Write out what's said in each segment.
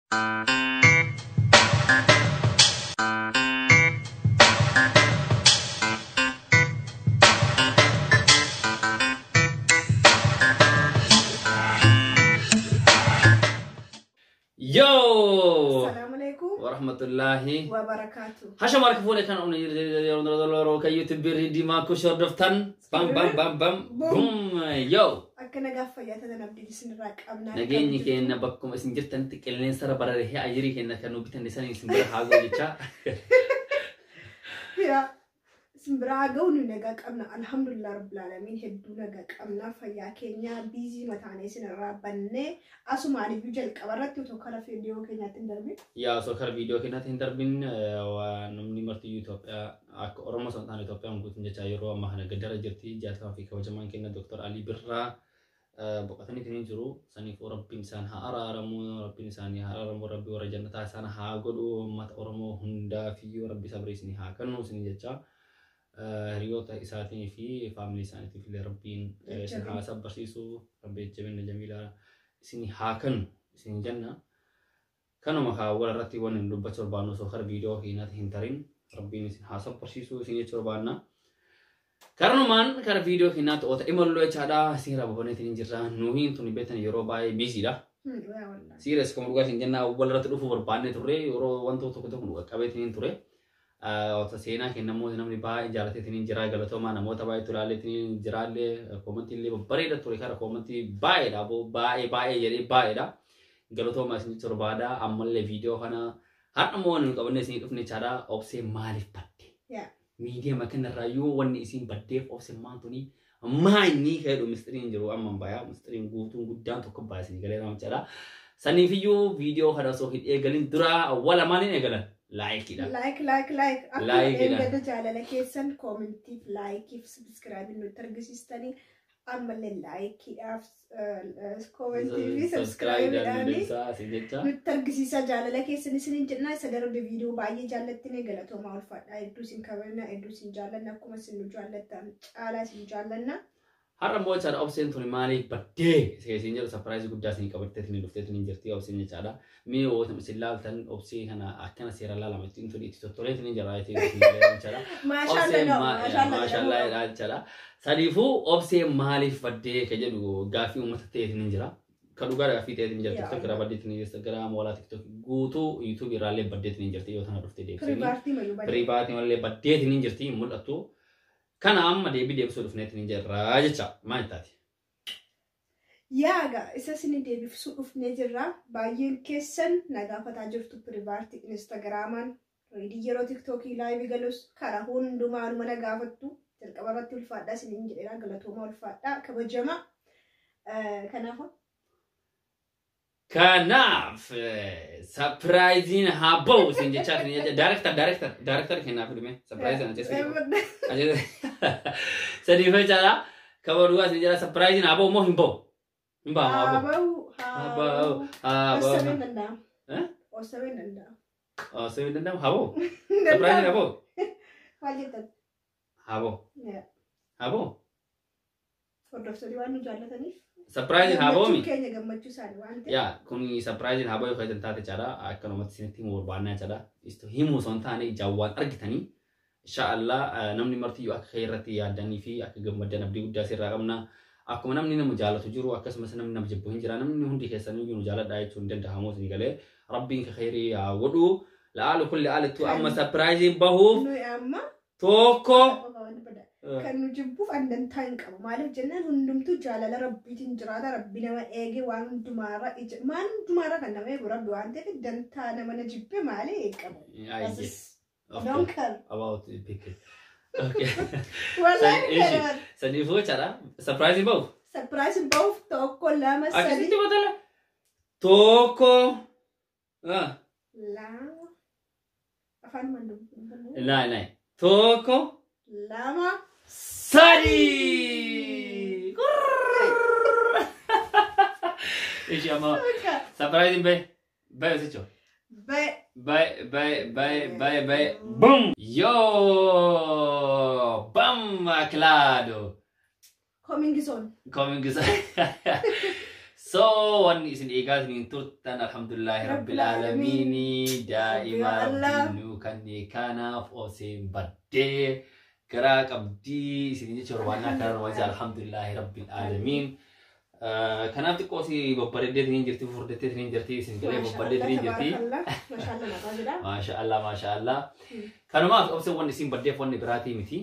Yo! Assalamualaikum Warahmatullahi wabarakatuh. Hasha marka fone kan on YouTube di ma ko shordoftan bam bam bam bam boom yo Akkana gaafa yaatana nabdi disinirraa qabnaa. nageenyi keenya bakkuma isin jirtan qilleensa barare ajiri keenya kan nubitan isaan isin bira haago jecha Ya simbira gawnu nagaa qabna alhamdulillah rabbil alamin hedduu nagaa qabna fayyaa keenya biizii mataanee sinirraa bannee asumaan iyyuu jalqabarratti otoo kala viidiyoo keenyaatti hin darbin. ya so kar video keenyaatti hin darbin waa namni marti Itoophiyaa akka Oromoo santaan Itoophiyaan guutuun jecha yeroo amma kana gaddara jirti jaatama fi kabajamaan keenya Dr. Ali Birraa boqotanii kan jiru saniif rabbiin isaan haa araaramu rabbiin isaanii haa araaramu rabbi warra jannataa isaan haa godhu uummata Oromoo hundaa fi rabbi sabrii isin haa kennu isin jecha hiriyoota isaatii fi faamilii isaaniitiif illee rabbiin isin haa sabbarsiisu rabbi jabina jamiilaa isin haa kennu isin jenna kanuma haa walirratti waan hin dubbachuu barbaannu osoo kara viidiyoo keenyaatti hin tarin rabbiin isin haa sabbarsiisu isin jechuu barbaanna. Karumaan kara video keenyaatti oota imaluu jechaadha isin rababaneetiin jirra nuhiin tuni beektan yeroo baay'ee biisiidha. Serious kan dhugaa isin jenna walirratti dhufuu barbaanne turre yeroo wantoota tokko tokko qabeetiin ture. Oota seenaa kennamoo namni baay'ee jaalateetiin jira galatoomaa namoota baay'ee tulaalleetiin jiraallee koomentii illee bareeda ture kara koomentii baay'eedha baay'ee jedhee baay'eedha. Galatoomaa isin jechuu barbaada ammallee video kana har'a moo hin qabne isin dhufne jechaadha obsee maaliif badde? Media makan rayu wani isin baddeef obsee maantuni maani kayak misteri jiru amma baya misteri guutuun guddaan tokko baasini galee nama jedha saniifiyyu video kana soo hidhee galin dura wala maaliin eegalan like ida like ida jaalala keessan commentiif like if subscribe nu targisiistanii ammallee like af commentiif subscribe dani nu targisiisa jaalala keessan isin jenna isa darbe video baay'ee jaallattine galatoomaa ulfaadha hedduu isin kabajna hedduu isin jaallanna akkuma isin nu jaallattan caalaa isin jaallanna. Har'a moo jechaadha obseen tuni maaliif baddee isin jedhu surprise guddaa isin qabatteetiin dhufteetiin jirti obseen jechaadha mee woota isin laaltan obsee kana akkana seera laalama ittiin tuni itti tottoleetiin jiraatii jechaadha maashaallah jechaadha saniifuu obsee maaliif baddee ka jedhu gaaffii uummata ta'eetiin jira ka dhugaa gaaffii ta'eetiin jirti TikTok irraa baddeetiin Instagram wala TikTok guutuu YouTube irraallee baddeetiin jirti yoo tana dhuftee deebisanii private mallee baddeetiin jirti mul'attu. Kana amma deebisuu dhufneetiin jirra jecha maal taati? Yaaga isa isin deebisuu dhufnee jirra baay'een keessan nagaafataa jirtu private Instagramaan yeroo TikTokii live galus karaa hundumaanuma nagaafattu jalqaba irratti ulfaadhaa isin jedheera galatoomaa ulfaadhaa kabajama kanaaf surprising haboo isin jechaa director kennaaf dhume surprise ana jechuudha. Sadiifa jala kabar dua sini jala surprise na abo mo himbo himba abo seven nanda abo surprise na abo abo surprise abo mi ya kuni surprise abo yo kaitan tate cara akan umat sini timur bana cara isto himu sontane jawab argitani Insyaallah namni marti yu akka khairati yaadanii fi akka gammadan abdii guddaa sirraa qabna akkuma namni nama jaalatu jiru akkasumas namni nama jibbu hin jira namni hundi keessanii yu jaaladha jechuun danda'amu isin galee rabbiin ka khairii yaa godhu la'alu kulli alatu amma surprise bahuuf tokko kan nu jibbuuf andantaa hin qabu maaliif jennaan hundumtuu jaalala rabbiitiin jiraata rabbi nama eege waan hundumaarra kan nama eegu rabbi waan ta'eef dantaa nama na jibbe maali eegamu. Don't care about the picture. Okay. Sanifu cara surprise both. Surprise both toko lama sadi. Akisi coba tala. Toko. Lama. Afan mandum. Nah. Toko. Lama. Sadi. Insya Allah. Surprise be. Be sicho. Bye. Boom! Yo! Bam! Claro! Coming soon. So wanni isin eegaa isiniin turtan alhamdulillahi rabbil aalamiin daa'ima rabbiinu kanneen kanaaf oseen baddee garaa qabdii isin jechuun waan akka wajji alhamdulillahi rabbil aalamiin kanaaf xiqqoo si babbareeddee tiniin jirti furdettee tiniin jirti isin galee babbareeddee tiniin jirti maashaallah kanumaaf obseen wanni isin baddeef wanni biraatii miti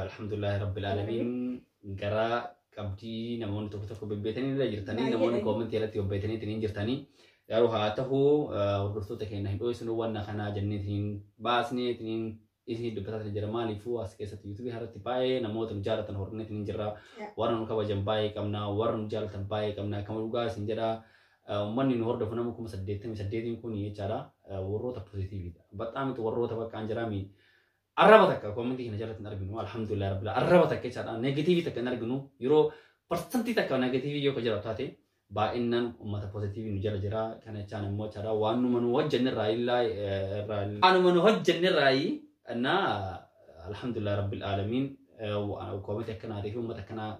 alhamdulillahi rabbil aalamiin garaa qabdii namoonni tokko bebbeetanii irra jirtanii namoonni koomentii irratti bebbeetanii tiniin jirtanii garuu haa ta'uu hordoftoota keenya hin dho'isinuu wanna kanaa jennee tiniin baasnee tiniin isin dubbataa jira maaliifuu as keessatti yuutuubii irratti baay'ee namoota nu jaalatan hordofnee tiniin jirra warra nu kabajan baay'ee qabna warra nu jaalatan baay'ee qabna akkama dhugaa isin jedha uummanni nu hordofu nama 88 kun jechaadha warroota poozitiiviidha baxaamitu warroota bakka jiraami arraba takka koomenti kana jalatti arginu alhamdulillah rabbil arraba takka jechaadha negatiivii takka arginu yeroo persentii takka negatiivii yoo jira taate baay'inaan uummata poozitiivii nu jala jira kana jechaan immoo jechaadha waan nu hojjenne irraa waan nu hojjenne irraa na alhamdulillah rabbil aalamiin koomenti akkanaatii fi uummata akkanaa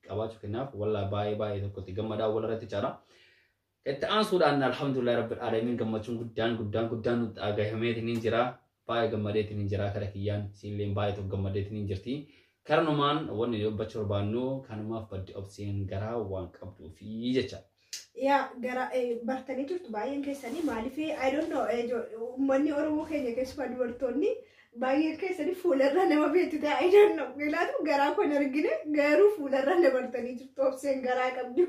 qabaachuu kennaaf wallaa baay'ee tokkotti gammadaa wal irratti jechaadha. Itti aansuudhaan alhamdulillah rabbil aalamiin gammachuun guddaan nutti dhagahameetiin jira. Baay'ee gammadeetiin jira kara kiyyaan siinleen baay'ee tokko gammadeetiin jirti karnumaan wanni dubbachuu barbaannu kanumaaf baddi obseen garaa waan qabduu fi jecha yaa gara bartanii turtu baay'een keessanii maaliif I don't know uummanni Oromoo keenya keessumaa dubartoonni baay'een keessanii fuularra nama beektu ta'e I don't know ilaatu garaa kun argine garuu fuularra nama bartanii turtu obseen garaa qabdi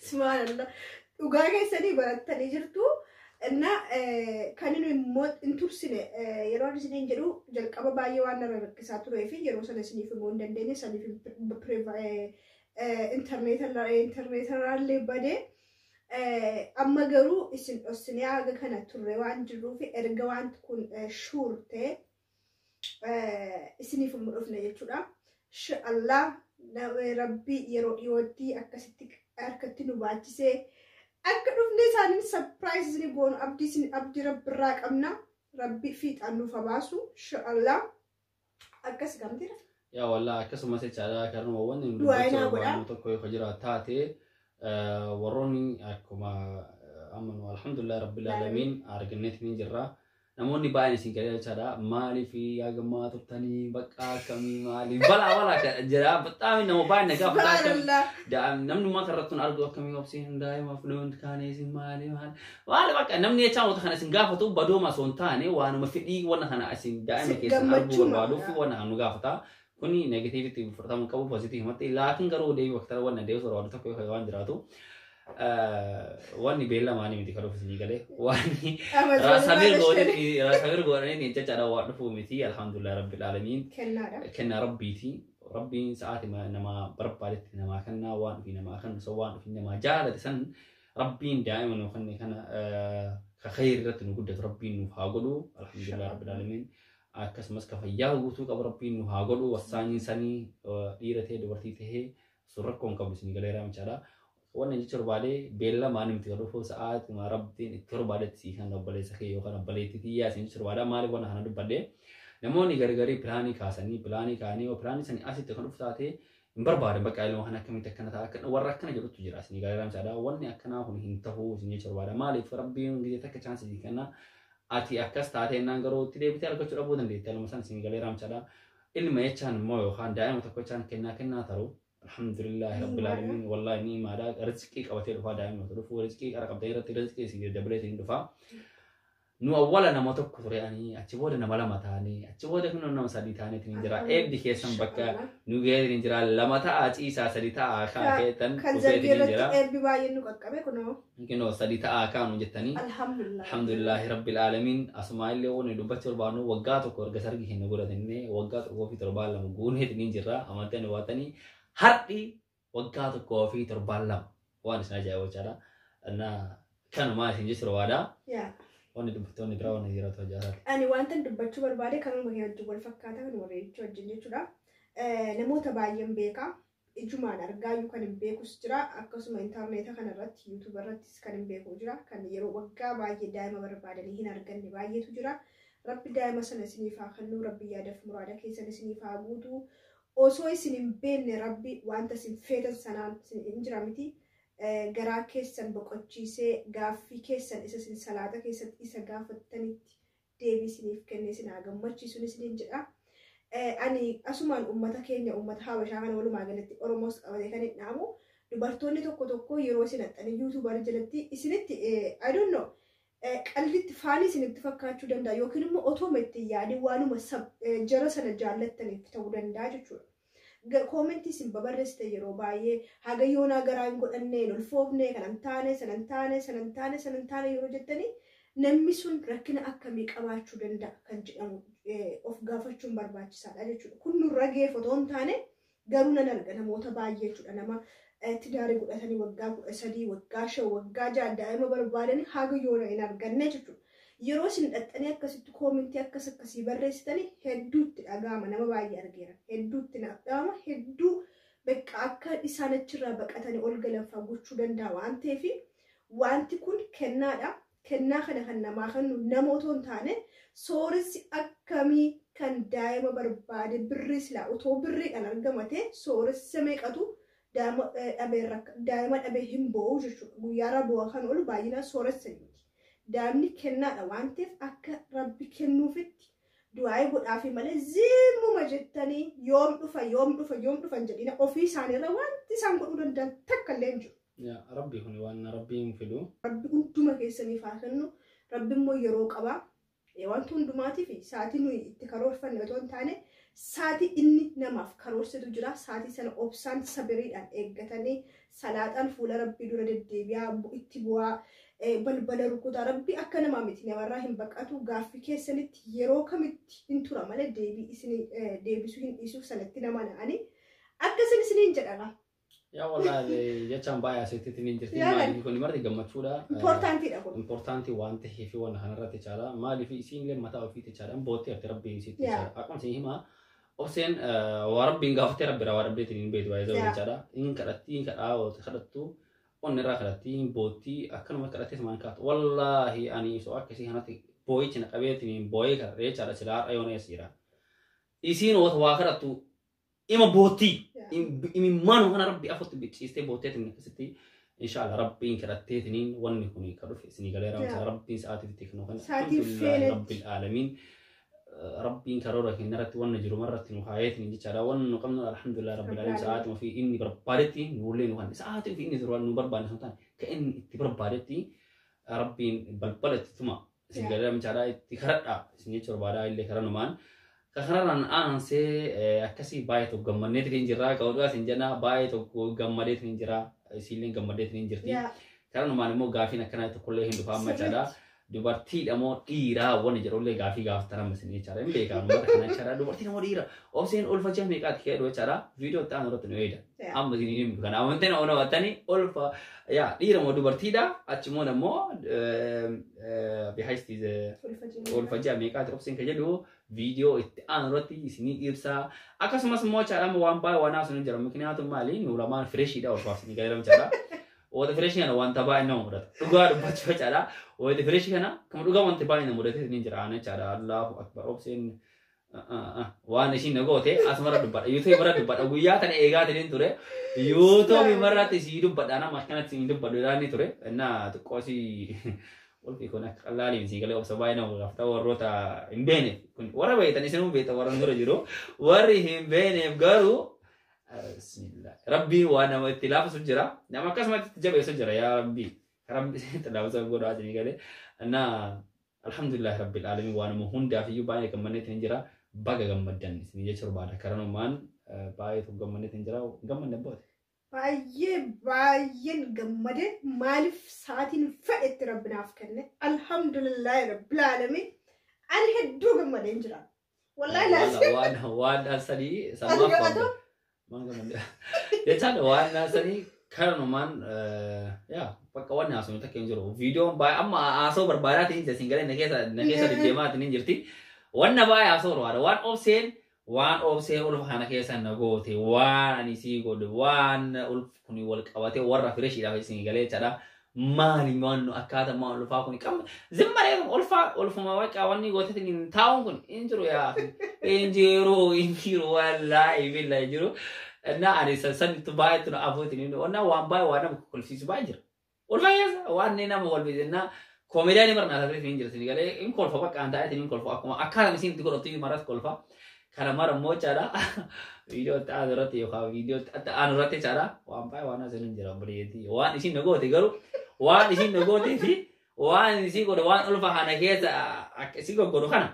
subhanallah dhugaa keessanii barattanii jirtu. Inna kaninu immoo intursine yeroo isiniin jedhu jalqaba baay'ee waan narra rakkisaa turee fi yeroo sana isiniif immoo hin dandeenye saniif intarneetarraallee badee amma garuu isin dhossinee haga kana turre waan jirruuf erga wanti kun shuur ta'e isiniif immoo dhufne jechuudha. Inshaallah rabbii yeroo dhiyootti akkasitti harkatti nu baachisee akka dhufne isaaniin surprise ni goonu abdii rabbirraa qabna rabbi fiixaan nuuf baasu inshaallah akkas gamtira yaa wallaa akkasumas jechaadha karnuma wanni dubbachuu tokko yoo jira taate warroonni akkuma amanu alhamdulillah rabbil aalamiin arganneetiin jirra namoonni baay'een isin galee jechaadha maaliif yaa gammaa turtanii bakka akkamii maaliif balaa jira baxaami nama baay'een nagaa fudhata namni maa karrattuun argu akkamii obseen daa'imaaf loonti kaanee isin maali bakka namni jechaa wanta kana isin gaafatu badooma osoo hin taane waanuma fedhii wanna kana isin daa'ima keessan arguu barbaaduuf wanna kan nu gaafata kuni negatiiviti fudhatamu qabu poozitiivumatti laakiin garuu deebii bakka wanna deebisu barbaadu tokko waan jiraatu wanni beella maani miti karuuf isin galee wanni rasabir godhanii ni jechaadha waan dhufuu miti alhamdulillah rabbil aalamiin kenna rabbiiti rabbiin sa'aati nama barbaadetti nama kanna waan fi nama kan so waan fi nama jaalate san rabbiin daa'ima nu kana ka khayr irratti nu guddatu rabbiin nu haa godhu alhamdulillah rabbil aalamiin akkasumas ka fayyaa guutuu qabu rabbiin nu haa godhu wasaanii sanii dhiira ta'e dubartii ta'e surrakkoon qabu isin galee raamchaadha. Wanna jechuun barbaade beella maani miti dhufu sa'aati ma rabbiin itti barbaadetti si kan dabaleessa kee yookaan dabaleetti tiyyaa isin jechuun barbaada maaliif wanna kana dubbadde namoonni gargarii pilaanii kaasanii pilaanii sanii asitti kan dhufu taate hin barbaadan bakka ilmoo kana akkamitti akkana ta'a akka warra akkana jedhutu jira isin gaariidhaan saada wanni akkanaa kun hin ta'uu isin jechuun barbaada maaliif rabbiin gidee takka chaansii kenna ati akkas taatee naan garuu itti deebitee argachuu dhabuu dandeetti ilmoo san isin gaariidhaan saada ilma jechaan immoo yookaan daa'ima tokko jechaan kennaa ta'u. Alhamdulillah rabbil alamin wallahi ni ma da rizqi qabate dufa daa'ima dufu rizqi qara qabte irratti rizqi si dabaleetiin dufa nu awwala nama tokko ture ani achi booda nama lama taane achi booda kun nama sadii taane tin jira eebbi keessan bakka nu geerin jira lama ta'a ciisa sadii ta'a kaakeetan kuseetin jira eebbi baay'ee nu qaqqabe kunoo sadii ta'a kaanu jettanii alhamdulillah rabbil alamin asma'illee woni dubbachuu barbaadu waggaa tokko erga sargi hin godhatenne waggaa tokko fi torbaan lama guuneetiin jira amantan waatanii hardi waggaa tokkoo fi torbaan lama waan isin ajaa'iba jechaadha. Kanuma isin jechuudha waada. Wanni dubbattoonni biraa wanni jiraatu ajaa'ibaa. Ani wanta dubbachuu barbaade kanuma wajjin wal fakkaata kan warreechuu wajjin jechuudha. Namoota baay'een beeka ijumaan argaa iyyuu kan hin beekus jira akkasuma intarneeta kanarratti yuutuuba irrattis kan hin beeku jira kan yeroo waggaa baay'ee daa'ima barbaadanii hin arganne baay'eetu jira. Rabbi daa'ima sana isiniif haa kennu rabbi yaadaaf muraada keessan isiniif haa guutu. osoo isin hin beekne rabbi wanta isin feetan sanaan hin jiramiti garaa keessan boqochiisee gaaffii keessan isa isin salaata keessatti isa gaafattanitti deebii isiniif kennee isin haa gammachiisuun isiniin jedha. Ani asumaan uummata keenya uummata Habashaa kana walumaa galatti Oromoos qabatee kan hin dhaamu dubartoonni tokko yeroo isin haxxanii yuutuubarii jalatti isinitti I don't know qalbitti faanii isinitti fakkaachuu danda'a yookiin immoo otooma itti yaadin waanuma jara sana jaallattaniif ta'uu danda'a jechuudha. Koomentii isin babarreessite yeroo baay'ee haga yoonaa garaa hin godhanne hin ulfoofne kanan taane yeroo jettanii namni sun rakkina akkamii qabaachuu danda'a kan jedhamu of gaafachuun barbaachisaadha jechuudha. Kun nurra geeffa otoo hin taane garuu nan arga namoota baay'ee jechuudha nama tidaarii godhatanii waggaa 13 waggaa 5 waggaa 6 daa'ima barbaadanii haga yoona hin arganne jechuudha. Yeroo isin dhaxxanii akkasitti koomentii akkasii barreessitanii hedduutti dhaga'ama nama baay'ee argeera. Hedduutti dhaga'ama hedduu bakka akka isaan achirraa baqatanii ol galan gochuu danda'a waan ta'eef wanti kun kennaadha. Kennaa kana kan namaa kennu nama otoo hin taane sooressi akkamii kan daa'ima barbaade birrii silaa otoo birriidhaan argamate sooressa meeqatu daa'ima dhabee hin bo'u jechuudha. Guyyaarraa bu'aa kan oolu baay'inaan sooressa miti. Daa'imni kennaadha waan ta'eef akka rabbi kennuufitti du'aa godhaafi malee zimmuma jettanii yoom dhufa jedhina ofii isaaniirra wanti isaan godhuu danda'an takka illee hin jiru. Rabbi kun waan rabbiin fidu. Rabbi hunduma keessaniif haa kennu. Rabbi immoo yeroo qaba. Wanti hundumaatiif sa'aatii nuyi itti karoorfanne otoo hin taane sa'aatii inni namaaf karoorsitu jira. Sa'aatii sana obsaan sabiriidhaan eeggatanii salaataan fuula rabbii dura deddeebi'aa itti bu'aa balbala rukutaa rabbi akka namaa miti namarraa hin baqatu gaaffii keessanitti yeroo kamitti hin tura malee deebisuu hin dhiisuuf sanatti nama na'anii akkasiin isiniin jedhama. Yaa wallahi jechaan baay'ee asitti ni jirti maaliif kun marti gammachuudha importantiidha kun importanti waan ta'eef waan kanarratti caala maaliif isiin mataa ofiitti caalaan bootti arti rabbiin isitti caala akkuma isin hima obseen waa rabbiin gaafatee rabbiraa waa rabbiitiin hin beetu baay'ee zawu caala in kadhattu onni irraa kadhatti bootti akkanuma kadhattee maan kaatu wallahi ani so akkasii kanatti booyichi na qabeetiin booyee kadhee caala silaa ayoona yasiira isiin waa kadhattu ima bootti imimmaanuu kana rabbi afotti bicciistee bootteetiin akkasitti inshallah rabbiin kadhatteetiniin wanni kun ka dhufe isinii galeera rabbiin sa'aatiitti kan alhamdulillah rabbil aalamiin rabbiin karoora kennarratti wanna jiru marratti nu haayeetiin jechaadha wanni nu qabnu alhamdulillah rabbil aalamiin sa'aatii fi inni barbaadetti nuullee nu kan sa'aatii fi inni jiru nu barbaadne sun ta'an ka inni itti barbaadetti rabbiin balbala itti tuma isin galeera jechaadha itti karadha isin jecha barbaadaa illee karanumaan Kakaran aanse akkasii baay'ee tokko gammadeetiin hin jirra qaawwadhaa sin jenna baay'ee tokko gammadeetiin hin jira isiillee gammadeetiin hin jirti karanumaan immoo gaafiin akkanaa tokkollee hin dhufa amma jechaadha dubartiidha moo dhiiraa wanni jedhullee gaafii gaafatan isin jechaadha hin beekamu mata kana jechaadha dubartiin moo dhiira obseen olfa jaa meeqaatti ka'ee jechaadha viidiyoo itti aanu irratti nu eeda amma isin hin kana amanteen ona wattanii olfa yaa dhiira moo dubartiidha achimoo immoo behaysti olfa jaa meeqaatti obseen ka jedhu video itti aanu irratti isinii ibsaa akkasumas immoo chaadhama waan baay'ee waan haasofnu jira miknyaatuun maali nu lamaan fireeshiidha olfaaf isinii galeeram chaadha wanta fireeshii kana wanta baay'ee nama mudata dhugaa dubbachuu chaadha wanta fireeshii kana kama dhugaa wanta baay'ee nama mudate isinii jira aana chaadha allahu akbar obseen waan ishiin nagoote asumara dubbadha yuutuubii mara dubbadha guyyaa tana eegaa taniin ture yuutuubii marratti isii dubbadha nama akkanatti isii dubbadhu ilaanni ture innaa xiqqoosii Olfi kun akka qal'aanii miti galee obsa baay'ee nama gaafata warroota hin beekneef kun warra beektan isinuu beektan warra dura jiru warri hin beekneef garuu rabbiin waan nama itti laafisu jira nama akkasumatti itti jabeessu jira yaa rabbii rabbi itti laafisa godhaa jedhanii galee innaa alhamdulillah rabbil aalamiin waan nama hundaaf iyyuu baay'ee gammanneetiin hin jira baga gammaddan isin jecha barbaada karanumaan baay'ee tokko gammanneetiin jira gammanne boote. Baay'een gammade maaliif sa'aatiin fedhetti rabbinaaf kenne alhamdulillah rabbil aalamiin ani hedduu gammadeen jira wallahi laasii waan asanii samaaf waan gammadee jechaan waan asanii karanumaan yaa bakka waan haasofnu takka hin jiru viidiyoon baay'ee amma haasoo barbaadaa ta'in isin galee na keessa deddeemaa ta'in jirti wanna baay'ee haasoo barbaada waan obseen waan obseen ulfa kana keessa na goote waan ani sii godhe waan ulf kuni wal qabate warra fireeshiidhaaf isin galee jedha مالي مانو أكاد ما ألفا كوني كم زمرة ألفا ما وقع واني قلت إن تاون كون إنجرو يا أخي إنجرو والله بالله إنجرو أنا أنا سنسن تباي تنا أبوتني إنه أنا وامباي وأنا بكل شيء باجر ألفا يا واني نام وقول بيدنا كوميديا مرنا هذا في إنجلس نقول إن كل فوق عند عادي إن كل فوق أكما أكاد مسين تقول أطيب مرات كل فوق karena marah mau cara video tak ada roti ya video anu roti cara wampai wana seneng jera beri wan isi nego tigaru wan isi nego ti wan isi ko wan ulfa hana kesa isi ko ko kana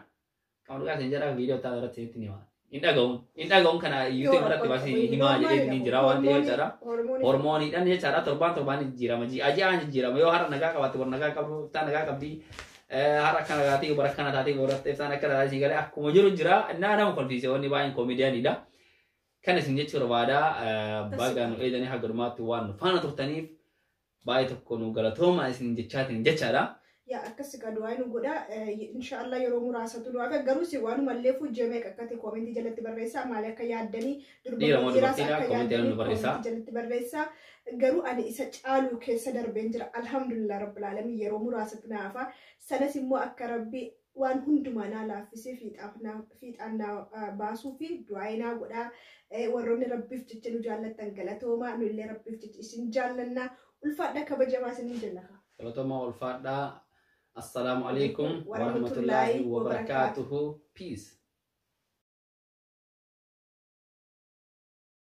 kamu kan senjara video tak ada roti ini wan inda gong kana youtube roti pasti himaji ini jera wan dia cara hormoni dan dia cara terban jira maji aja jira yo har naga kawati naga kabu tan naga kabdi harakan agati ubarakan atati urat tefsana kala aji gale aku mujuru jira nana mo konfisio ni bain komedian ida kana sinje churwada bagan edani hagarmat wan fana turtanif bai tokkonu galatoma sinje chatin jechara ya akkas kadua inu goda inshallah yoro murasatu do aga garu si wanu mallefu jeme kakati komenti jalati barresa malaka yaddani durba dira komenti jalati barresa garu ani isa caalu keessa darben jira alhamdulillah rabbil alamin yero murasatu nafa sanas immo akka rabbi waan hunduma na laafise fiixanna baasu fi du'ayna goda warroonni rabbiif jechenu jaallattan galatooma nu illee rabbiif jech isin jaallanna ulfaadha kabajama isin jannaka galatoma ulfaadha assalamu alaikum warahmatullahi wabarakatuh peace